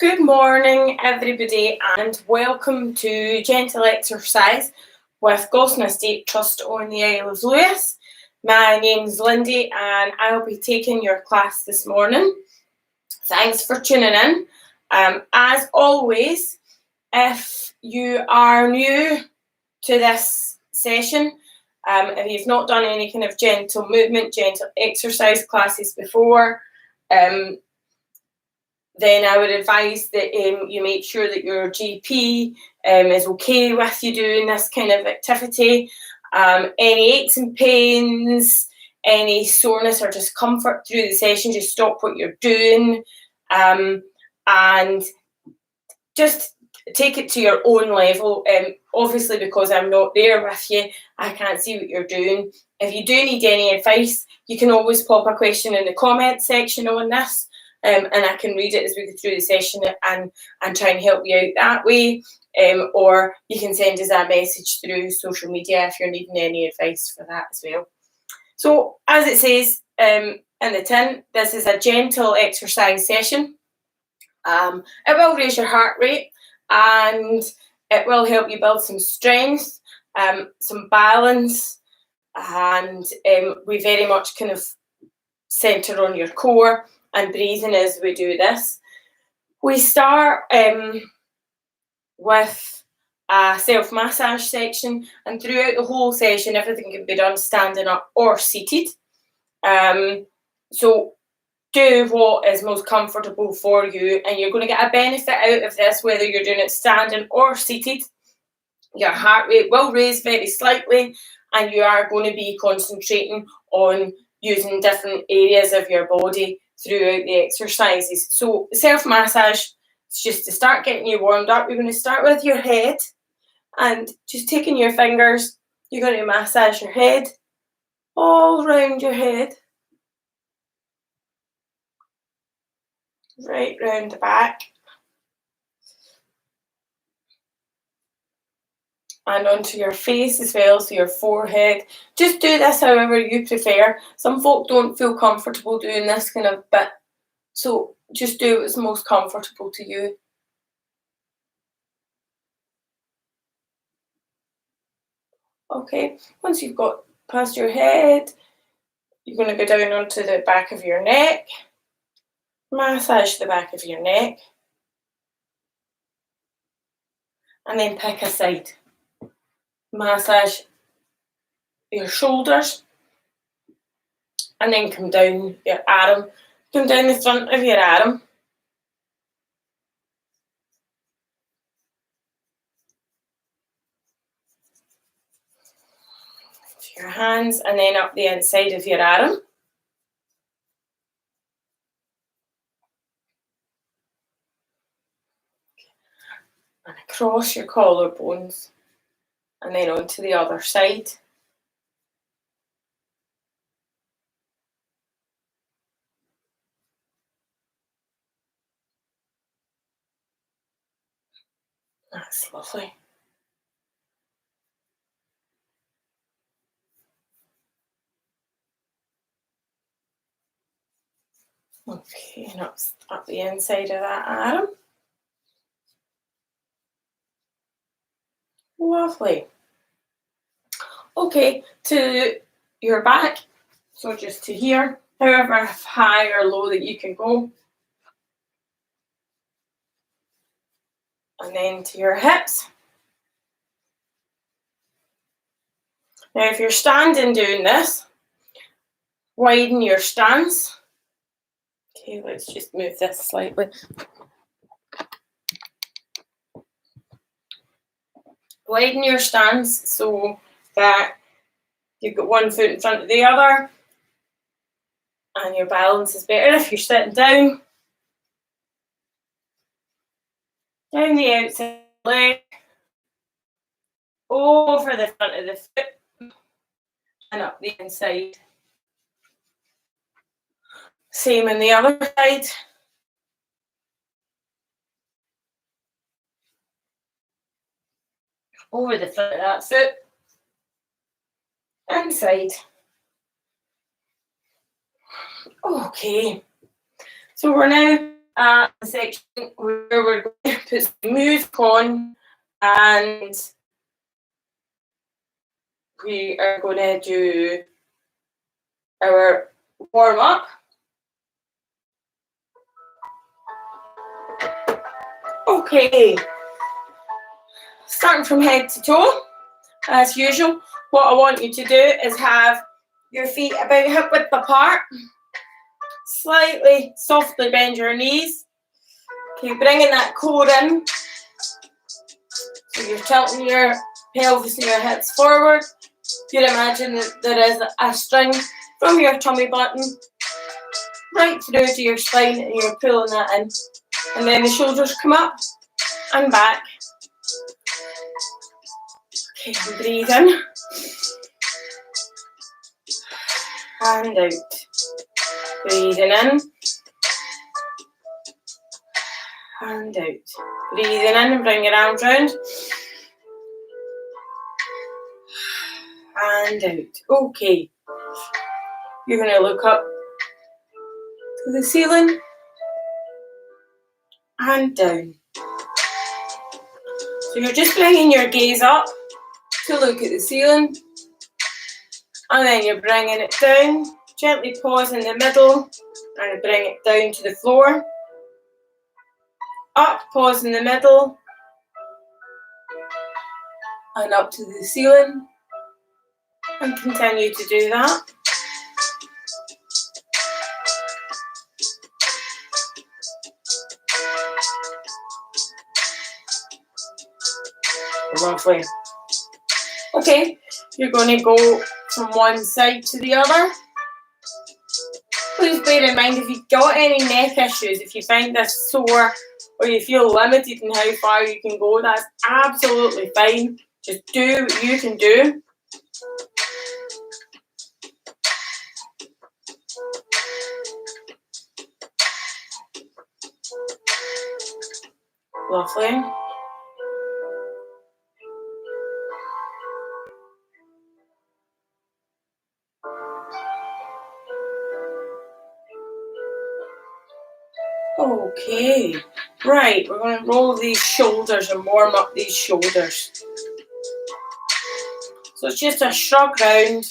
Good morning, everybody, and welcome to Gentle Exercise with Gosson Estate Trust on the Isle of Lewis. My name's Lindy, and I'll be taking your class this morning. Thanks for tuning in. As always, if you are new to this session, if you've not done any kind of gentle movement, gentle exercise classes before, then I would advise that you make sure that your GP is okay with you doing this kind of activity. Any aches and pains, any soreness or discomfort through the session, just stop what you're doing and just take it to your own level. Obviously, because I'm not there with you, I can't see what you're doing. If you do need any advice, you can always pop a question in the comment section on this. And I can read it as we go through the session and try and help you out that way. Or you can send us a message through social media if you're needing any advice for that as well. So as it says in the tin, this is a gentle exercise session. It will raise your heart rate and it will help you build some strength, some balance, and we very much kind of centre on your core and breathing as we do this. We start with a self-massage section, and throughout the whole session everything can be done standing up or seated. So do what is most comfortable for you, and you're going to get a benefit out of this whether you're doing it standing or seated. Your heart rate will raise very slightly and you are going to be concentrating on using different areas of your body throughout the exercises. So self-massage is just to start getting you warmed up. You're going to start with your head and just taking your fingers, you're going to massage your head all around your head, right round the back and onto your face as well, so your forehead. Just do this however you prefer. Some folk don't feel comfortable doing this kind of bit, so just do what's most comfortable to you. Okay, once you've got past your head, you're going to go down onto the back of your neck, massage the back of your neck, and then pick a side. Massage your shoulders, and then come down your arm, come down the front of your arm. To your hands, and then up the inside of your arm. And across your collarbones, and then onto the other side. That's lovely. Okay, and up the inside of that arm. Lovely. Okay, to your back, so just to here, however high or low that you can go. And then to your hips. Now, if you're standing doing this, widen your stance. Okay, let's just move this slightly. Widen your stance so that you've got one foot in front of the other and your balance is better if you're sitting down. Down the outside leg, over the front of the foot and up the inside. Same on the other side. Over the front of that foot, inside. Okay, so we're now section where we're going to put some music on and we are going to do our warm up. Okay, starting from head to toe, as usual, what I want you to do is have your feet about hip width apart, slightly softly bend your knees. Okay, bringing that core in, so you're tilting your pelvis and your hips forward. You can imagine that there is a string from your tummy button right through to your spine and you're pulling that in. And then the shoulders come up and back. Okay, breathe in. And out. Breathing in. And out. Breathing in and bring your arms round. And out. Okay. You're going to look up to the ceiling and down. So you're just bringing your gaze up to look at the ceiling, and then you're bringing it down. Gently pause in the middle and bring it down to the floor. Up, pause in the middle, and up to the ceiling, and continue to do that. Lovely. Okay, you're going to go from one side to the other. Please bear in mind, if you've got any neck issues, if you find this sore or you feel limited in how far you can go, that's absolutely fine. Just do what you can do. Lovely. Okay, right, we're going to roll these shoulders and warm up these shoulders. So it's just a shrug round.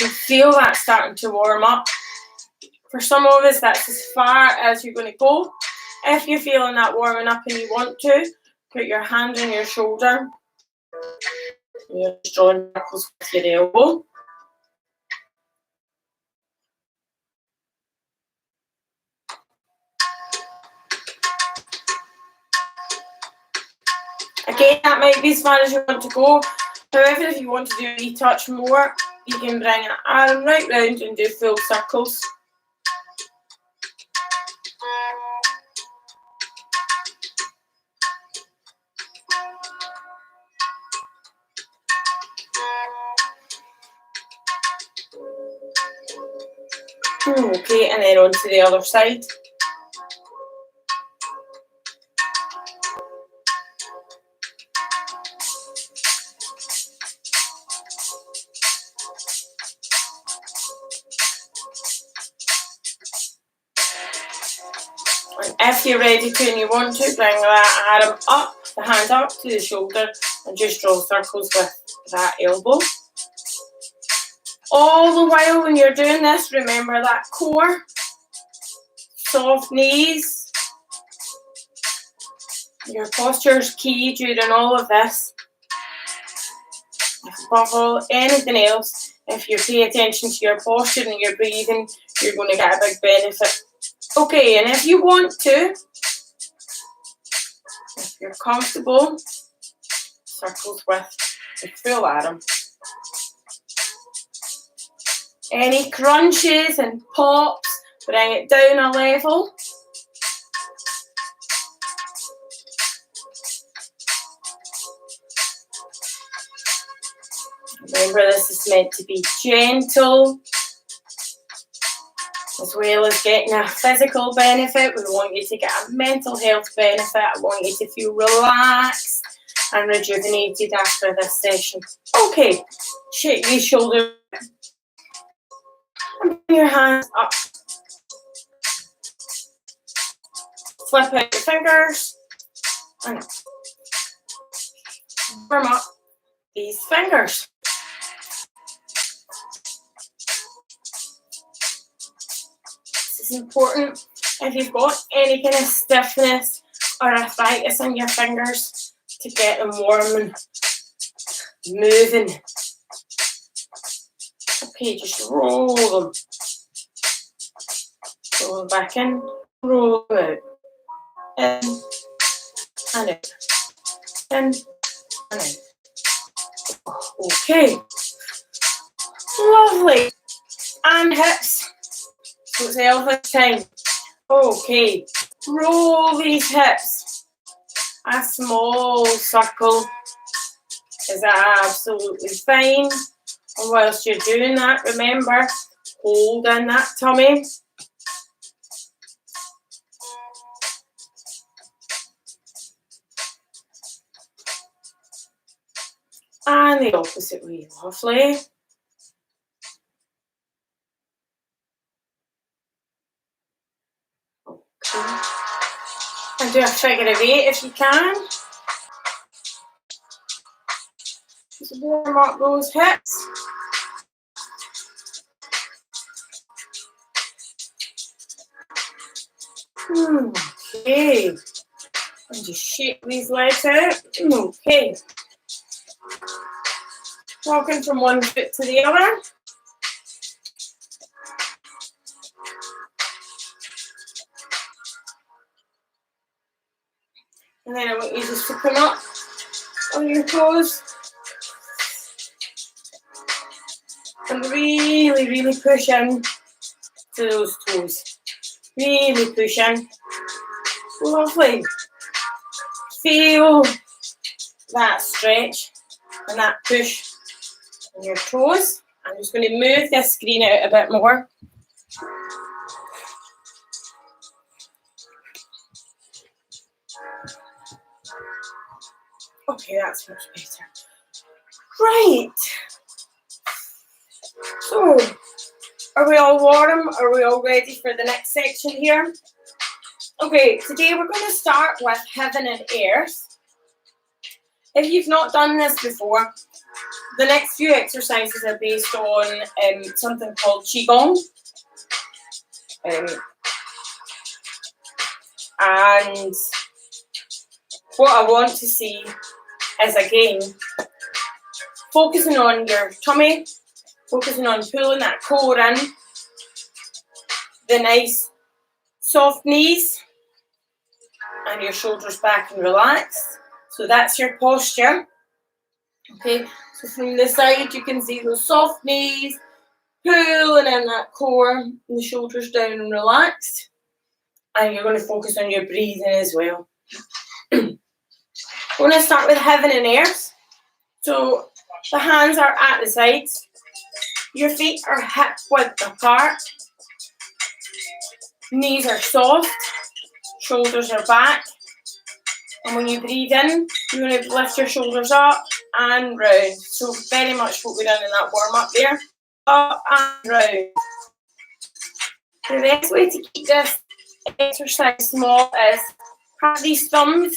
You feel that starting to warm up. For some of us, that's as far as you're going to go. If you're feeling that warming up and you want to, put your hand on your shoulder. You're just drawing circles with your elbow. Again, that might be as far as you want to go. However, if you want to do a wee touch more, you can bring an arm right round and do full circles. Okay, and then on to the other side. And if you're ready to and you want to, bring that arm up, the hand up to the shoulder, and just draw circles with that elbow. All the while when you're doing this, remember that core, soft knees. Your posture is key during all of this. Above all, anything else, if you pay attention to your posture and your breathing, you're going to get a big benefit. Okay, and if you want to, if you're comfortable, circles with the full arm. Any crunches and pops, bring it down a level. Remember, this is meant to be gentle, as well as getting a physical benefit. We want you to get a mental health benefit. I want you to feel relaxed and rejuvenated after this session. Okay, shake these shoulders And bring your hands up. Flip out your fingers. And warm up these fingers. This is important. If you've got any kind of stiffness or arthritis in your fingers, to get them warm and moving. Okay, just roll them. Roll them back in, roll them out. In and out. In and out. Okay. Lovely. And hips. So it's elbow time. Okay. Roll these hips. A small circle is absolutely fine. And whilst you're doing that, remember, hold in that tummy. And the opposite way, lovely. Okay. And do a figure of 8 if you can. Just warm up those hips. Okay. And just shake these legs out. Okay. Walking from one foot to the other. And then I want you just to come up on your toes. And really, really push in to those toes. Really push in. Lovely. Feel that stretch and that push on your toes. I'm just going to move this screen out a bit more. Okay, that's much better. Right. So, are we all warm? Are we all ready for the next section here? Okay, today we're going to start with heaven and earth. If you've not done this before, the next few exercises are based on something called Qigong. And what I want to see is, again, focusing on your tummy, focusing on pulling that core in, the nice soft knees, and your shoulders back and relaxed. So that's your posture. Okay, so from the side you can see those soft knees, pulling in that core, and the shoulders down and relaxed. And you're going to focus on your breathing as well. We're going to start with heaven and earth. So the hands are at the sides. Your feet are hip width apart. Knees are soft. Shoulders are back. And when you breathe in, you're going to lift your shoulders up and round. So very much what we've done in that warm-up there. Up and round. The best way to keep this exercise small is have these thumbs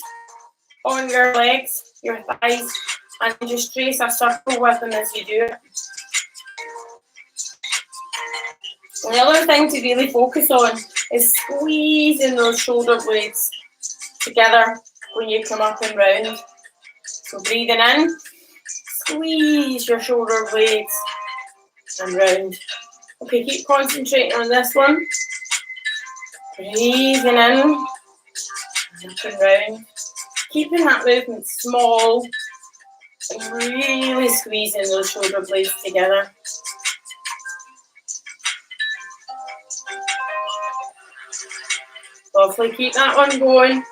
on your legs, your thighs, and just trace a circle with them as you do it. And the other thing to really focus on is squeezing those shoulder blades together when you come up and round. So breathing in, squeeze your shoulder blades and round. Okay, keep concentrating on this one. Breathing in, up and round. Keeping that movement small and really squeezing those shoulder blades together. Lovely, keep that one going.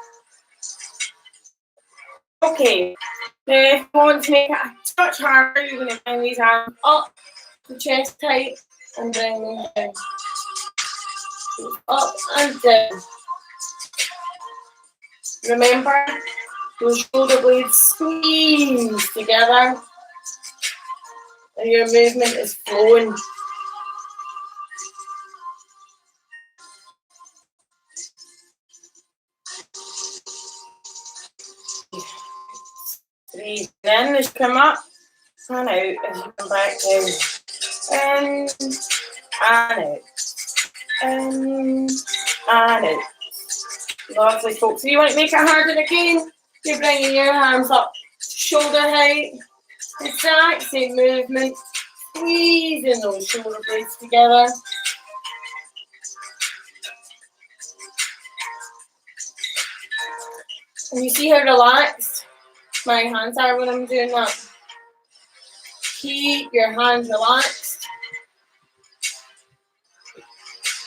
Okay, now if you want to make it a touch harder, you're going to bring these arms up, the chest tight, and bring them down. Up and down. Remember, those shoulder blades squeeze together. and your movement is flowing. Breathe in as you come up, and out as you come back down. In and out. In and out. Lovely, folks. If you want to make it harder again, you're bringing your arms up shoulder height. Exact same movement. Squeezing those shoulder blades together. And you see how relaxed my hands are when I'm doing that. Keep your hands relaxed.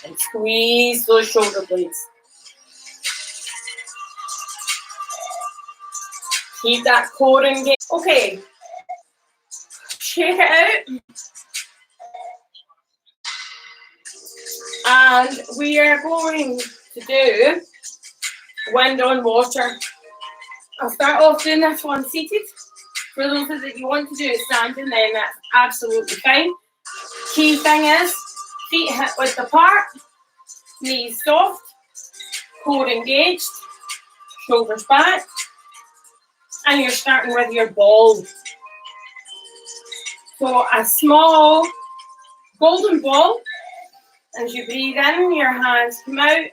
And squeeze those shoulder blades. Keep that core engaged. Okay. Shake it out. And we are going to do wind on water. I'll start off doing this one seated. For those that you want to do it standing, then that's absolutely fine. Key thing is, feet hip width apart, knees soft, core engaged, shoulders back, and you're starting with your ball. So a small golden ball. As you breathe in, your hands come out,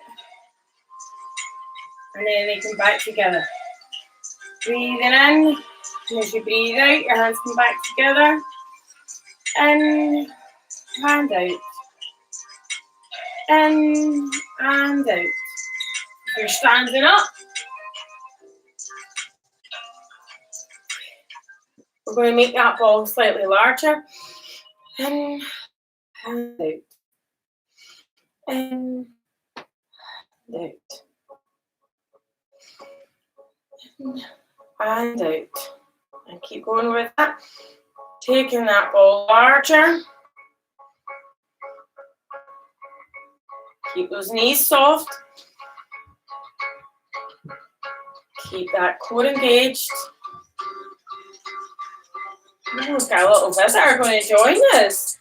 and then they come back together. Breathing in, and as you breathe out, your hands come back together. In and out. In and out. If you're standing up, we're going to make that ball slightly larger. In and out. In and out. In and out. And keep going with that. Taking that ball larger. Keep those knees soft. Keep that core engaged. Oh, we've got a little visitor going to join us.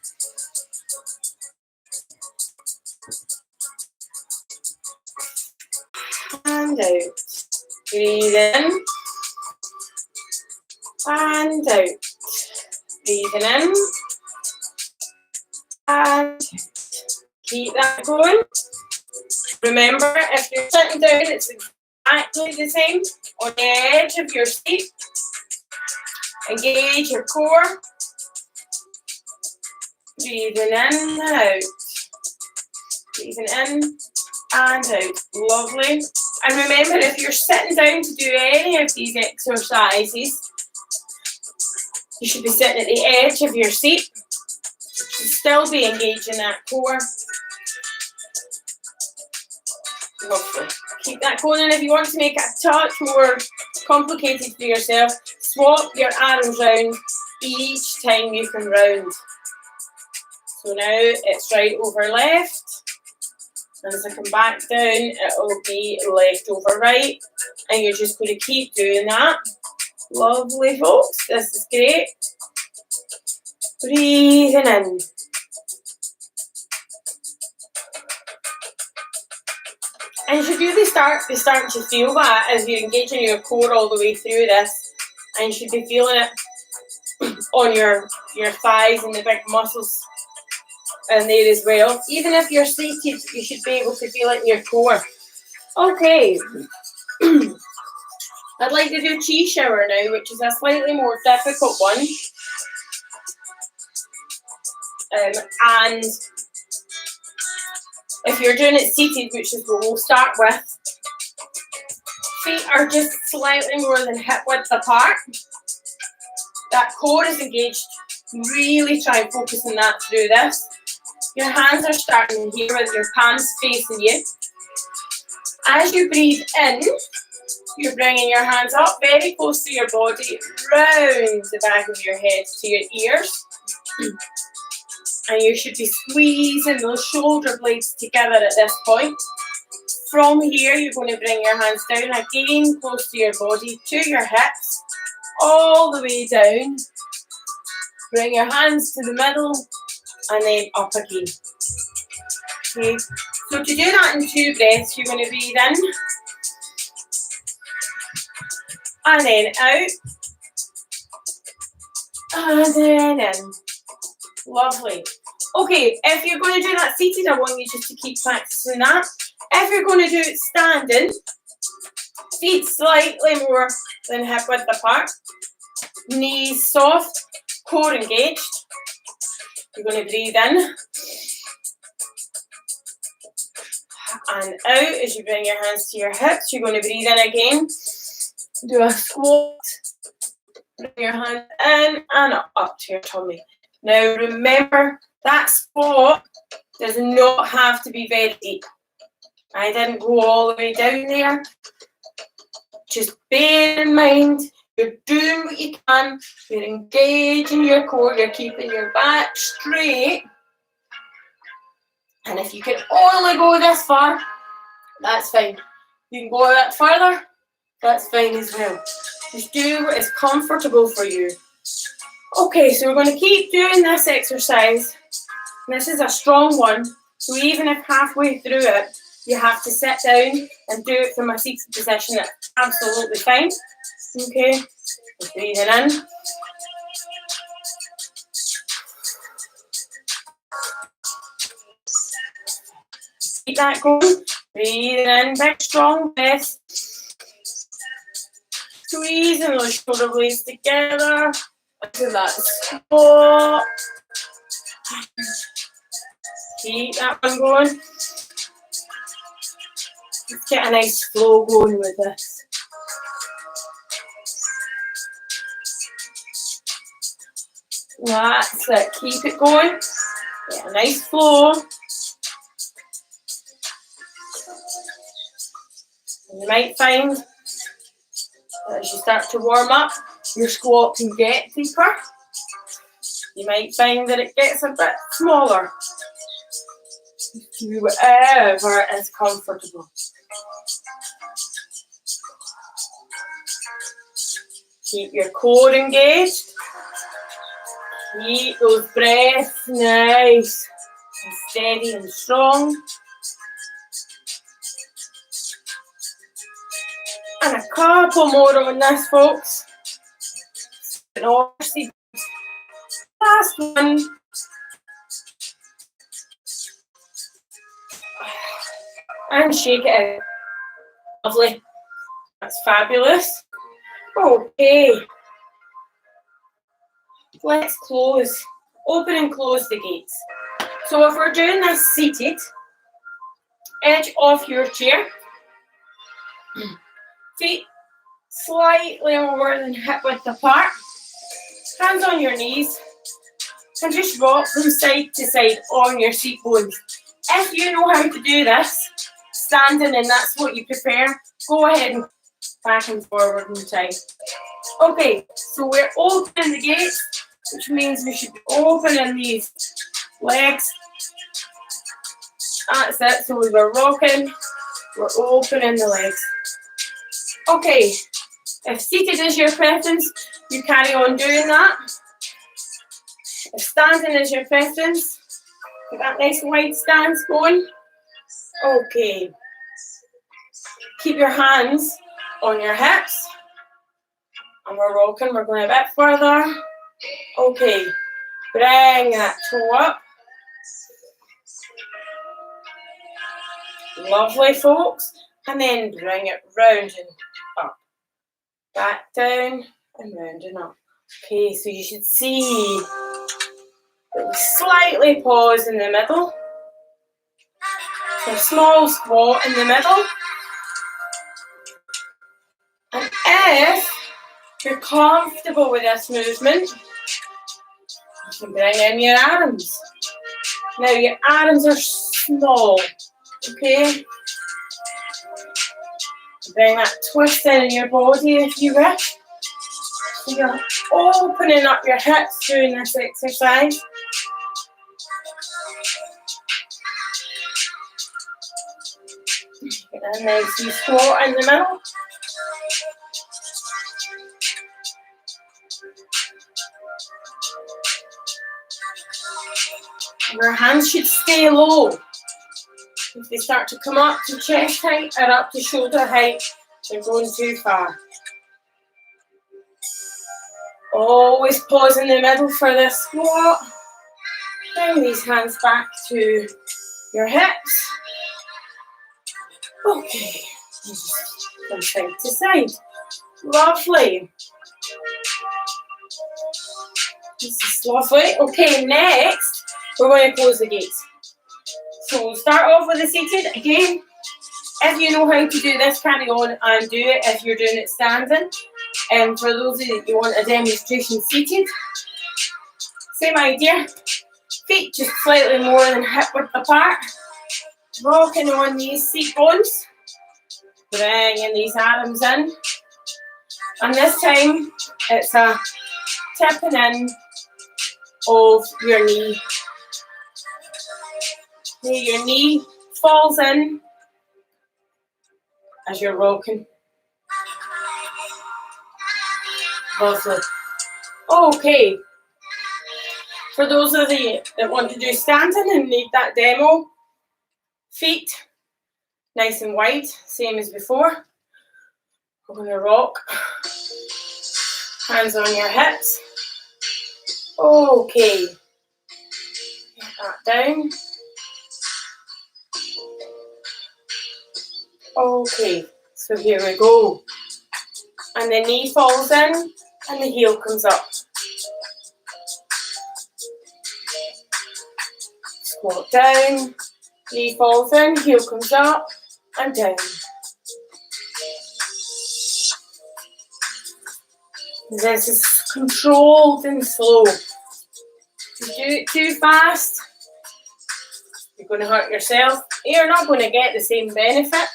And out. Breathe in. And out. Breathing in. And keep that going. Remember, if you're sitting down, it's exactly the same on the edge of your seat. Engage your core. Breathing in and out. Breathing in and out. Lovely. And remember, if you're sitting down to do any of these exercises, you should be sitting at the edge of your seat. You still be engaging that core. Lovely. Keep that going, and if you want to make it a touch more complicated for yourself, swap your arms round each time you come round. So now it's right over left, and as I come back down, it'll be left over right, and you're just going to keep doing that. Lovely, folks. This is great. Breathing in. And you should really start to feel that as you're engaging your core all the way through this. And you should be feeling it on your thighs and the big muscles in there as well. Even if you're seated, you should be able to feel it in your core. Okay. I'd like to do chi shower now, which is a slightly more difficult one. And if you're doing it seated, which is what we'll start with, feet are just slightly more than hip width apart. That core is engaged. Really try and focus on that through this. Your hands are starting here with your palms facing you. As you breathe in, you're bringing your hands up very close to your body, round the back of your head to your ears. And you should be squeezing those shoulder blades together at this point. From here, you're going to bring your hands down again, close to your body, to your hips, all the way down. Bring your hands to the middle and then up again. Okay, so to do that in 2 breaths, you're going to breathe in and then out and then in. Lovely. Okay, if you're going to do that seated, I want you just to keep practicing that. If you're going to do it standing, feet slightly more than hip width apart, knees soft, core engaged. You're going to breathe in and out as you bring your hands to your hips. You're going to breathe in again. Do a squat. Bring your hand in and up to your tummy. Now remember, that squat does not have to be very deep. I didn't go all the way down there. Just bear in mind, you're doing what you can. You're engaging your core. You're keeping your back straight. And if you can only go this far, that's fine. You can go a bit further, that's fine as well. Just do what is comfortable for you. Okay, so we're going to keep doing this exercise. This is a strong one, so even if halfway through it, you have to sit down and do it from a seated position, that's absolutely fine. Okay, just breathing in. Keep that going. Breathing in, big strong breath. Squeezing those shoulder blades together. Do that squat. Keep that one going. Let's get a nice flow going with this. That's it. Keep it going. Get a nice flow. You might find that as you start to warm up, your squat can get deeper. You might find that it gets a bit smaller. Do whatever is comfortable. Keep your core engaged. Keep those breaths nice and steady and strong. And a couple more on this, folks. Last one. And shake it out. Lovely. That's fabulous. Okay. Let's close. Open and close the gates. So if we're doing this seated, edge off your chair. Feet slightly more than hip width apart. Hands on your knees. And just rock from side to side on your seat bones. If you know how to do this, standing and that's what you prepare, go ahead and back and forward in time. Okay, so we're opening the gates, which means we should be opening these legs. That's it, so we were rocking, we're opening the legs. Okay, if seated is your preference, you carry on doing that. If standing is your preference, get that nice wide stance going. Okay. Keep your hands on your hips. And we're rocking, we're going a bit further. Okay. Bring that toe up. Lovely, folks. And then bring it round and up. Back down and round and up. Okay, so you should see that we slightly pause in the middle. So a small squat in the middle. And if you're comfortable with this movement, you can bring in your arms. Now your arms are small, okay? Bring that twist in your body if you wish. So you're opening up your hips during this exercise. Get a nice squat in the middle. Your hands should stay low. If they start to come up to chest height or up to shoulder height, they're going too far. Always pause in the middle for this squat. Bring these hands back to your hips. Okay. From side to side. Lovely. This is lovely. Okay, next, we're going to close the gates. So we'll start off with the seated. Again, if you know how to do this, carry on and do it if you're doing it standing. And for those of you that you want a demonstration seated, same idea. Feet just slightly more than hip width apart. Rocking on these seat bones. Bringing these arms in. And this time, it's a tipping in of your knee. Okay, your knee falls in as you're rocking. Lovely. Okay. For those of you that want to do standing and need that demo, feet nice and wide, same as before. We're going to rock. Hands on your hips. Okay. Get that down. Okay, so here we go. And the knee falls in and the heel comes up. Squat down, knee falls in, heel comes up and down. This is controlled and slow. If you do it too fast, you're going to hurt yourself. You're not going to get the same benefit.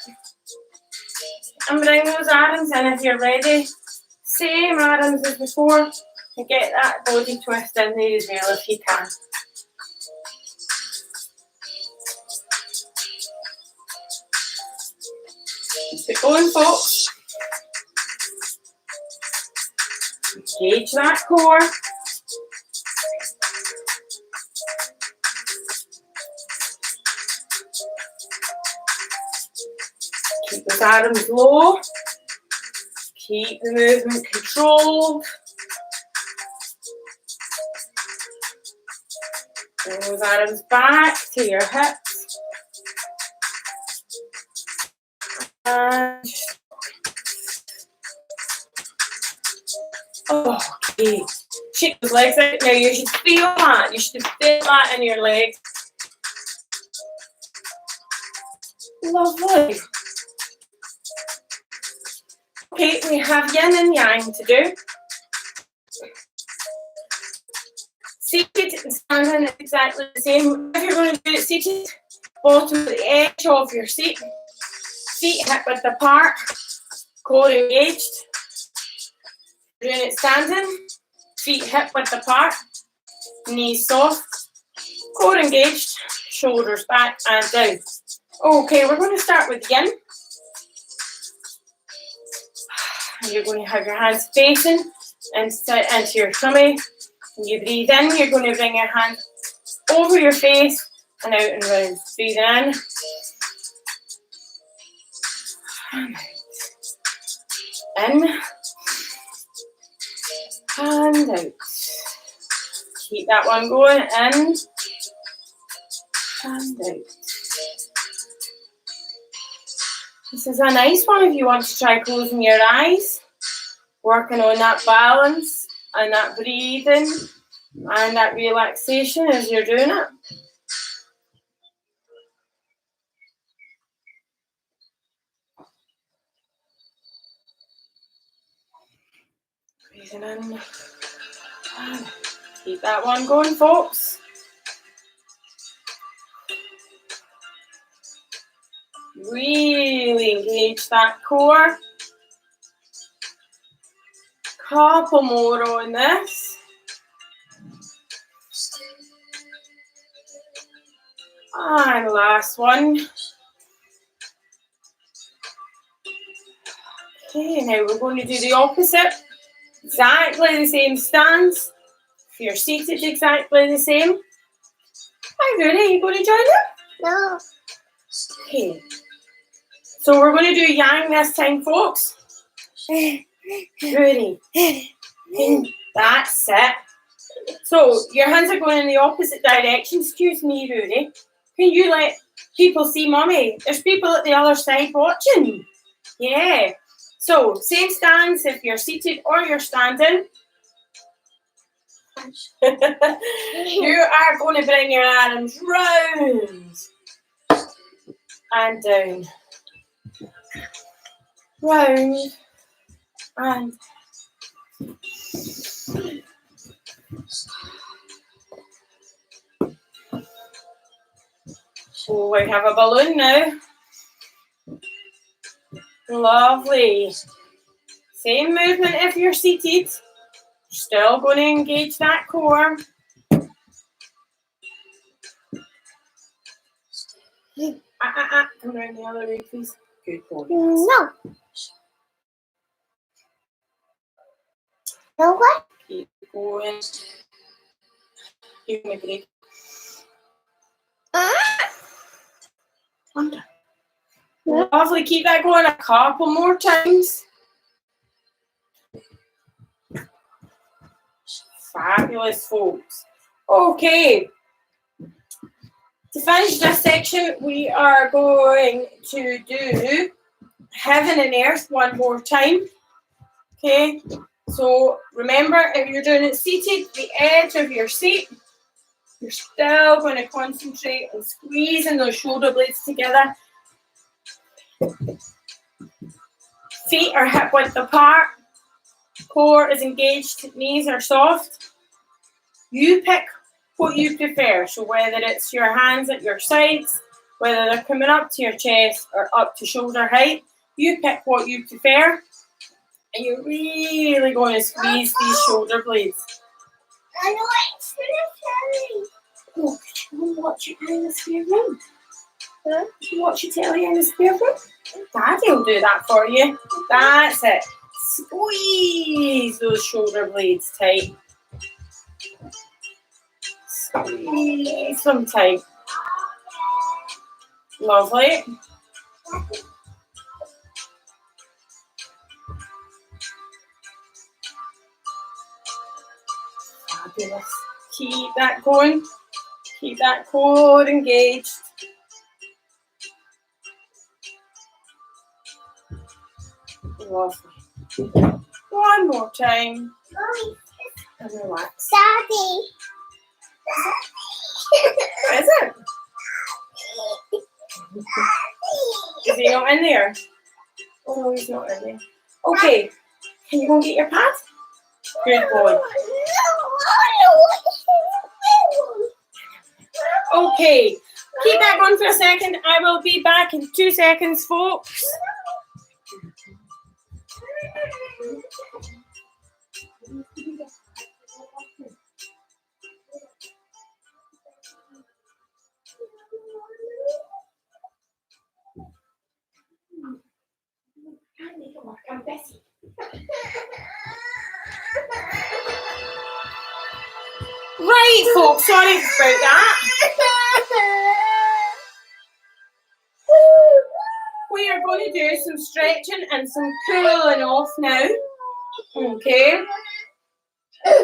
And bring those arms in if you're ready. Same arms as before. And get that body twist in there as well if you can. Keep it going, folks. Engage that core. Keep those arms low. Keep the movement controlled. Bring those arms back to your hips. And okay. Shake those legs out. Now you should feel that. You should feel that in your legs. Lovely. Okay, we have yin and yang to do. Seated and standing is exactly the same. If you're going to do it seated, bottom of the edge of your seat, feet hip width apart, core engaged. Doing it standing, feet hip width apart, knees soft, core engaged, shoulders back and down. Okay, we're going to start with yin. You're going to have your hands facing into your tummy. When you breathe in, you're going to bring your hand over your face and out and round. Breathing in. And out. In. And out. Keep that one going. In. And out. This is a nice one if you want to try closing your eyes, working on that balance and that breathing and that relaxation as you're doing it. Breathing in. And keep that one going, folks. Really engage that core. Couple more on this. And last one. Okay, now we're going to do the opposite. Exactly the same stance. If you're seated, exactly the same. Hi, Rudy. Are you going to join them? No. Okay. So we're going to do yang this time, folks. Rudy. That's it. So your hands are going in the opposite direction. Excuse me, Rudy. Can you let people see Mummy? There's people at the other side watching. Yeah. So same stance if you're seated or you're standing. You are going to bring your arms round and down. Round and so we have a balloon now. Lovely. Same movement if you're seated. Still going to engage that core. Come around the other way, please. Good boy. No. No what? Keep going. Give me a break. Wonder. Lovely. Keep that going a couple more times. Fabulous, folks. Okay. To finish this section, we are going to do heaven and earth one more time. Okay. So remember, if you're doing it seated, the edge of your seat, you're still going to concentrate on squeezing those shoulder blades together. Feet are hip width apart. Core is engaged. Knees are soft. You pick what you prefer. So whether it's your hands at your sides, whether they're coming up to your chest or up to shoulder height, you pick what you prefer. And you're really going to squeeze these shoulder blades. I know it's gonna Oh, could you watch your telly in the spare room? Huh? Could you watch your telly in the spare room? Daddy will do that for you. That's it. Squeeze those shoulder blades tight. Squeeze them tight. Lovely. Fabulous. Keep that going. Keep that core engaged. Lovely. One more time. Mommy. And relax. Daddy. Is it? Is he not in there? Oh no, he's not in there. Okay. Can you go and get your pad? Good boy. Okay. Keep that going for a second. I will be back in 2 seconds, folks. Can't make it work. I'm busy. Right, folks. Sorry about that. We are going to do some stretching and some cooling off now. Okay. Why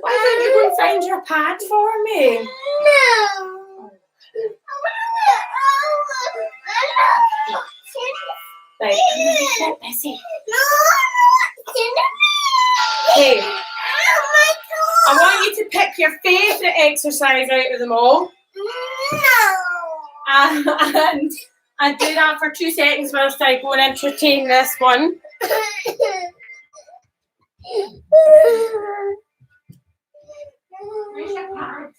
don't you go and find your pad for me? No. Right, I'm a bit busy. Okay. I want you to pick your favourite exercise out of them all. And do that for 2 seconds whilst I go and entertain this one. Where's your pad?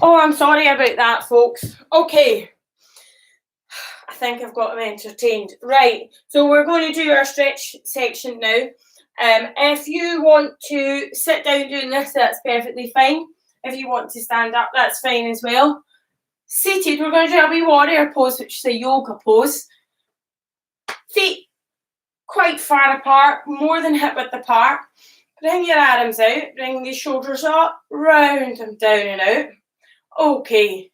Oh, I'm sorry about that, folks. Okay. I think I've got them entertained. Right, so we're going to do our stretch section now. If you want to sit down doing this, that's perfectly fine. If you want to stand up, that's fine as well. Seated, we're going to do a wee warrior pose, which is a yoga pose. Feet quite far apart, more than hip width apart. Bring your arms out, bring the shoulders up, round and down and out. Okay,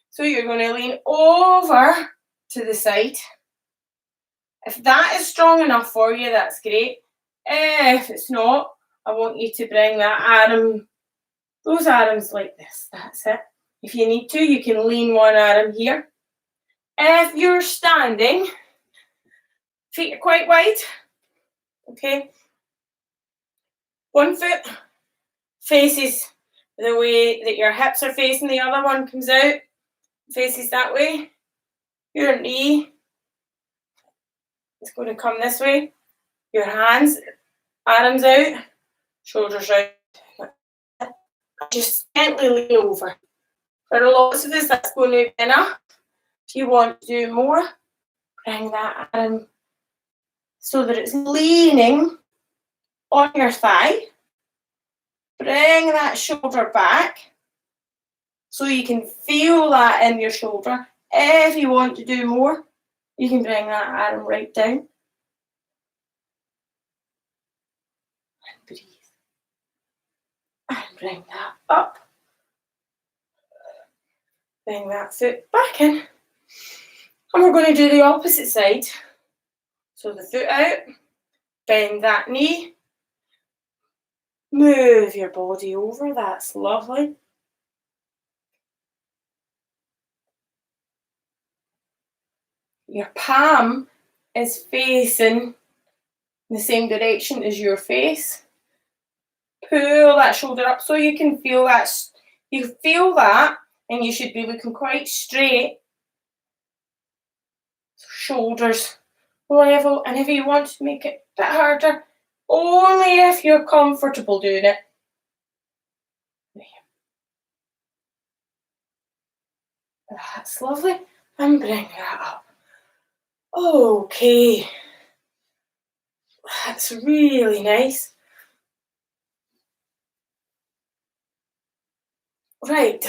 so you're going to lean over to the side. If that is strong enough for you, that's great. If it's not, I want you to bring that arm, those arms like this. That's it. If you need to, you can lean one arm here. If you're standing, feet are quite wide. Okay. One foot faces the way that your hips are facing, the other one comes out, faces that way. Your knee is going to come this way. Your hands, arms out, shoulders out. Just gently lean over. For lots of us, that's going to be enough. If you want to do more, bring that arm so that it's leaning on your thigh. Bring that shoulder back so you can feel that in your shoulder. If you want to do more, you can bring that arm right down. And breathe. And bring that up. Bring that foot back in. And we're going to do the opposite side. So the foot out, bend that knee, move your body over, that's lovely. Your palm is facing the same direction as your face. Pull that shoulder up so you can feel that. You feel that, and you should be looking quite straight. Shoulders level, and if you want to make it a bit harder, only if you're comfortable doing it. That's lovely. And bring that up. Okay. That's really nice. Right.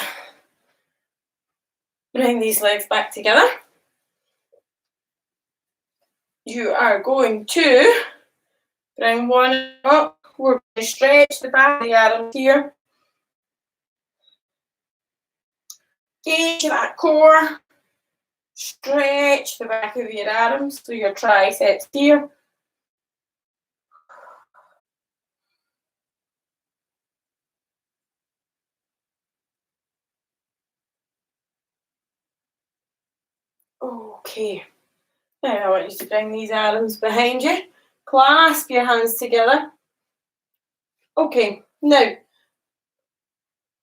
Bring these legs back together. You are going to bring one up. We're going to stretch the back of the arms here. Engage that core. Stretch the back of your arms, so your triceps here. Okay. Now I want you to bring these arms behind you. Clasp your hands together. Okay, now,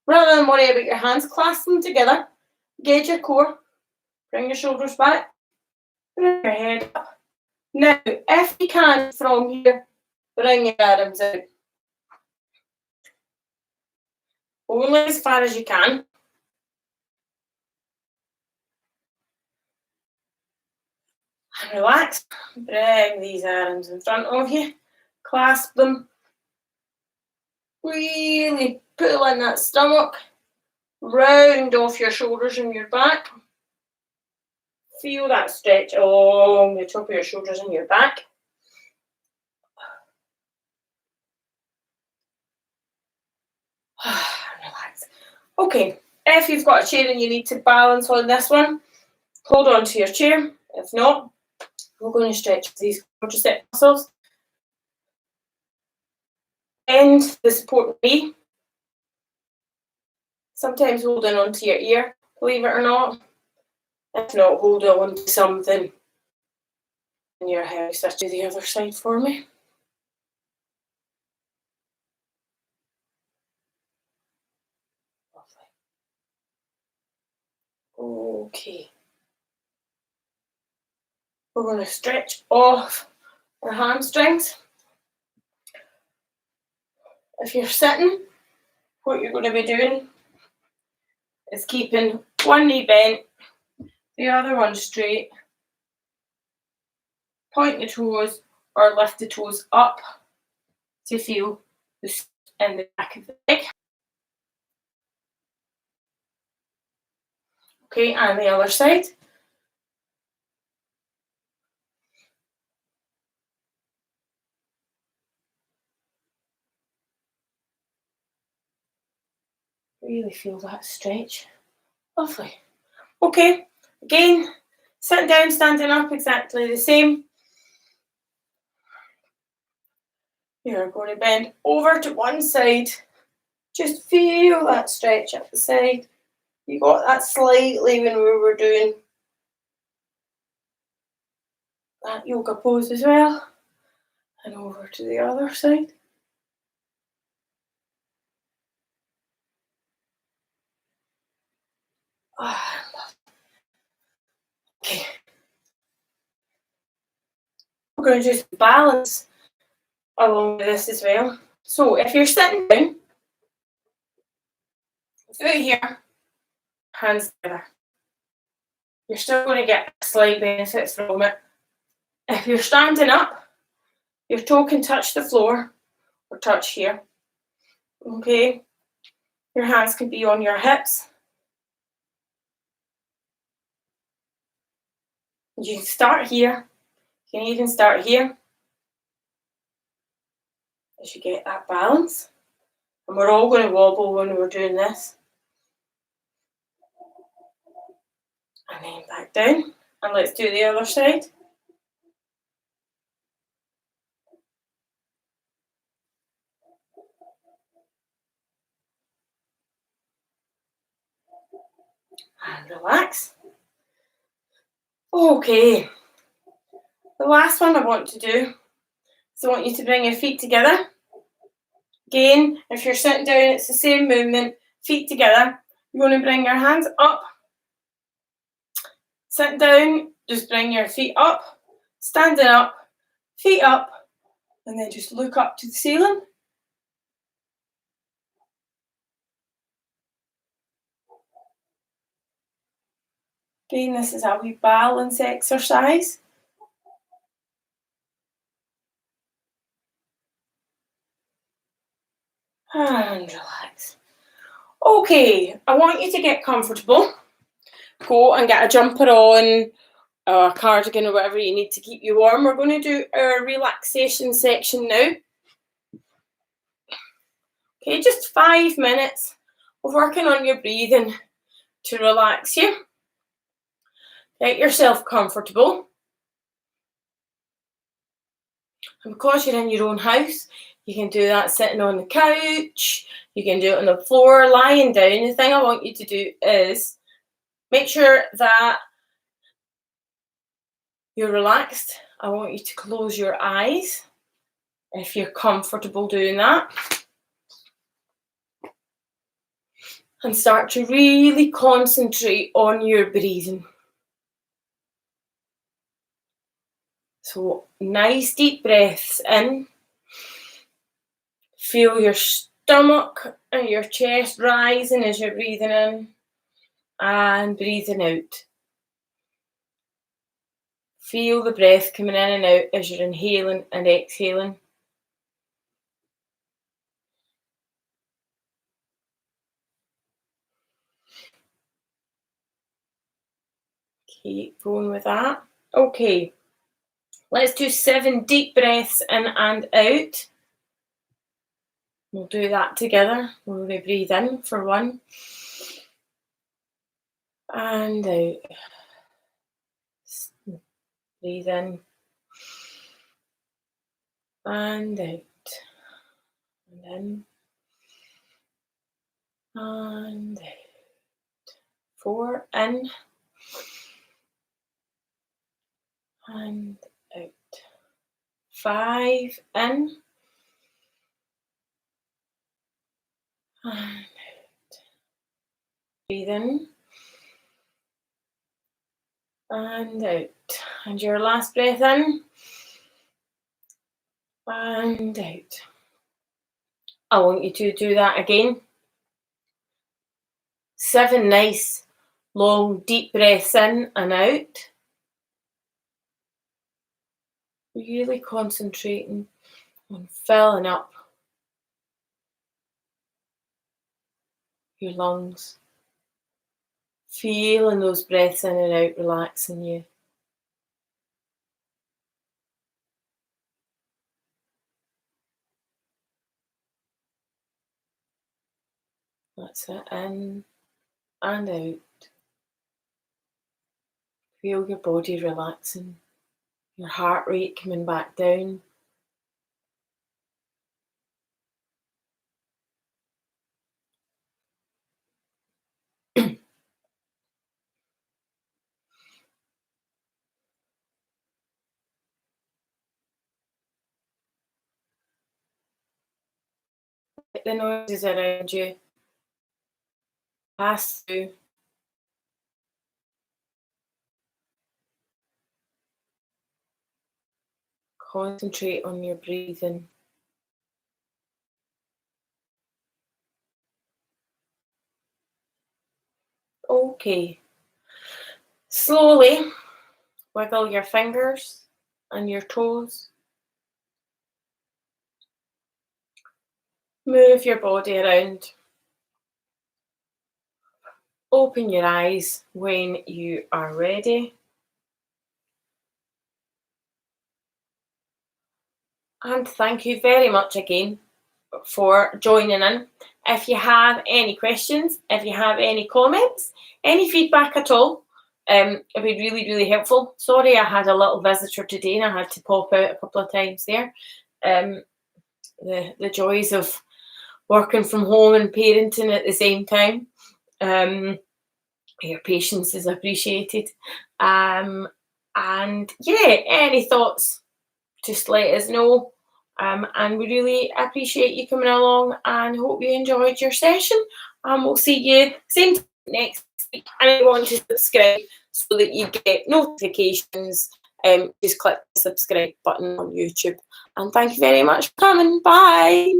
rather than worry about your hands, clasp them together. Engage your core. Bring your shoulders back. Bring your head up. Now, if you can, from here, bring your arms out. Only as far as you can. And relax. Bring these arms in front of you. Clasp them. Really pull in that stomach. Round off your shoulders and your back. Feel that stretch along the top of your shoulders and your back. Relax. Okay, if you've got a chair and you need to balance on this one, hold on to your chair. If not, we're going to stretch these quadricep muscles. Bend the support knee. Sometimes holding onto your ear, believe it or not. If not, hold on to something in your house. Let's do the other side for me. Lovely. Okay. We're going to stretch off our hamstrings. If you're sitting, what you're going to be doing is keeping one knee bent, the other one straight. Point the toes or lift the toes up to feel the in the back of the leg. Okay, and the other side. Really feel that stretch. Lovely. Okay, again, sitting down, standing up, exactly the same. You're going to bend over to one side. Just feel that stretch up the side. You got that slightly when we were doing that yoga pose as well. And over to the other side. Okay. We're going to just balance along with this as well. So if you're sitting down, foot here, hands together. You're still going to get a slight benefit from it. If you're standing up, your toe can touch the floor or touch here. Okay? Your hands can be on your hips. You can start here. You can even start here as you get that balance. And we're all going to wobble when we're doing this. And then back down. And let's do the other side. And relax. Okay. The last one I want to do is I want you to bring your feet together. Again, if you're sitting down, it's the same movement. Feet together. You're going to bring your hands up. Sitting down, just bring your feet up. Standing up, feet up. And then just look up to the ceiling. Again, this is a wee balance exercise. And relax. Okay, I want you to get comfortable. Go and get a jumper on, or a cardigan, or whatever you need to keep you warm. We're going to do our relaxation section now. Okay, just 5 minutes of working on your breathing to relax you. Get yourself comfortable. And because you're in your own house, you can do that sitting on the couch. You can do it on the floor, lying down. The thing I want you to do is make sure that you're relaxed. I want you to close your eyes if you're comfortable doing that. And start to really concentrate on your breathing. So nice deep breaths in. Feel your stomach and your chest rising as you're breathing in and breathing out. Feel the breath coming in and out as you're inhaling and exhaling. Keep going with that. Okay, let's do 7 deep breaths in and out. We'll do that together. We're going to breathe in for 1 and out. Breathe in and out. And in and out. 4 in and out. 5 in and out. Breathe in and out. And your last breath in and out. I want you to do that again. 7 nice, long, deep breaths in and out. Really concentrating on filling up your lungs. Feeling those breaths in and out, relaxing you. That's it, in and out. Feel your body relaxing, your heart rate coming back down. Let the noises around you pass through. Concentrate on your breathing. Okay. Slowly wiggle your fingers and your toes. Move your body around. Open your eyes when you are ready. And thank you very much again for joining in. If you have any questions, if you have any comments, any feedback at all, it'd be really, really helpful. Sorry, I had a little visitor today and I had to pop out a couple of times there. The joys of working from home and parenting at the same time. Your patience is appreciated. And yeah, any thoughts, just let us know. And we really appreciate you coming along and hope you enjoyed your session. And we'll see you same next week. And if you want to subscribe so that you get notifications, just click the subscribe button on YouTube. And thank you very much for coming. Bye.